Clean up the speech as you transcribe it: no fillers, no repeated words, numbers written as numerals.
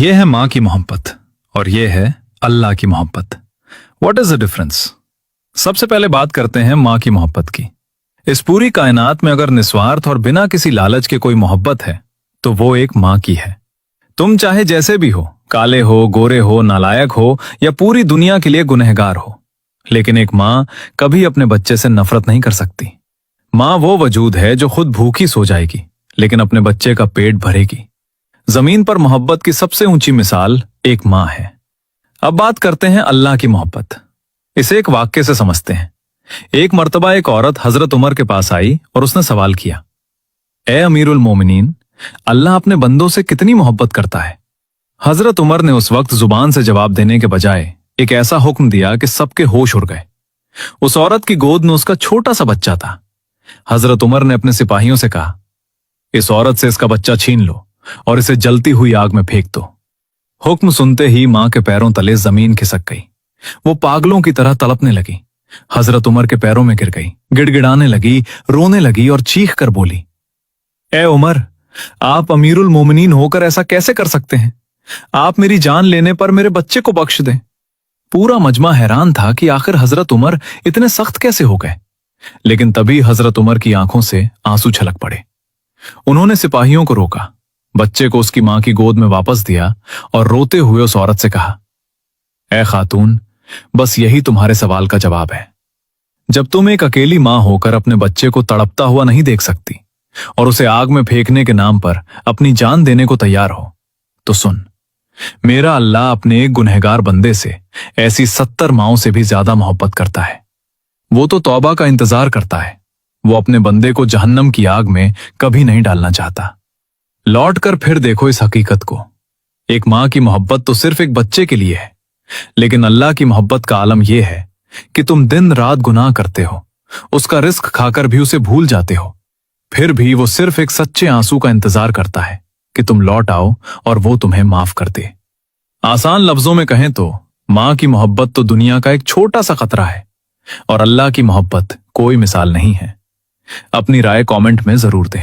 ये है माँ की मोहब्बत और ये है अल्लाह की मोहब्बत। What is the difference? सबसे पहले बात करते हैं माँ की मोहब्बत की। इस पूरी कायनात में अगर निस्वार्थ और बिना किसी लालच के कोई मोहब्बत है तो वो एक माँ की है। तुम चाहे जैसे भी हो, काले हो, गोरे हो, नालायक हो या पूरी दुनिया के लिए गुनहगार हो, लेकिन एक माँ कभी अपने बच्चे से नफरत नहीं कर सकती। माँ वो वजूद है जो खुद भूखी सो जाएगी लेकिन अपने बच्चे का पेट भरेगी। जमीन पर मोहब्बत की सबसे ऊंची मिसाल एक माँ है। अब बात करते हैं अल्लाह की मोहब्बत। इसे एक वाक्य से समझते हैं। एक मर्तबा एक औरत हजरत उमर के पास आई और उसने सवाल किया, ए अमीरुल मोमिनीन, अल्लाह अपने बंदों से कितनी मोहब्बत करता है? हजरत उमर ने उस वक्त जुबान से जवाब देने के बजाय एक ऐसा हुक्म दिया कि सबके होश उड़ गए। उस औरत की गोद में उसका छोटा सा बच्चा था। हजरत उमर ने अपने सिपाहियों से कहा, इस औरत से इसका बच्चा छीन लो और इसे जलती हुई आग में फेंक दो। हुक्म सुनते ही मां के पैरों तले जमीन खिसक गई। वो पागलों की तरह तड़पने लगी। हजरत उमर के पैरों में गिर गई, गिड़गिड़ाने लगी, रोने लगी और चीख कर बोली, ए उमर, आप अमीरुल मोमिनीन होकर ऐसा कैसे कर सकते हैं? आप मेरी जान लेने पर मेरे बच्चे को बख्श दें। पूरा मजमा हैरान था कि आखिर हजरत उमर इतने सख्त कैसे हो गए। लेकिन तभी हजरत उमर की आंखों से आंसू छलक पड़े। उन्होंने सिपाहियों को रोका, बच्चे को उसकी मां की गोद में वापस दिया और रोते हुए उस औरत से कहा, ए खातून, बस यही तुम्हारे सवाल का जवाब है। जब तुम एक अकेली मां होकर अपने बच्चे को तड़पता हुआ नहीं देख सकती और उसे आग में फेंकने के नाम पर अपनी जान देने को तैयार हो, तो सुन, मेरा अल्लाह अपने एक गुनहगार बंदे से ऐसी 70 माओं से भी ज्यादा मोहब्बत करता है। वो तो तौबा का इंतजार करता है। वो अपने बंदे को जहन्नम की आग में कभी नहीं डालना चाहता। लौट कर फिर देखो इस हकीकत को। एक मां की मोहब्बत तो सिर्फ एक बच्चे के लिए है, लेकिन अल्लाह की मोहब्बत का आलम यह है कि तुम दिन रात गुनाह करते हो, उसका रिस्क खाकर भी उसे भूल जाते हो, फिर भी वो सिर्फ एक सच्चे आंसू का इंतजार करता है कि तुम लौट आओ और वो तुम्हें माफ कर दे। आसान लफ्जों में कहें तो मां की मोहब्बत तो दुनिया का एक छोटा सा खतरा है और अल्लाह की मोहब्बत कोई मिसाल नहीं है। अपनी राय कमेंट में जरूर दें।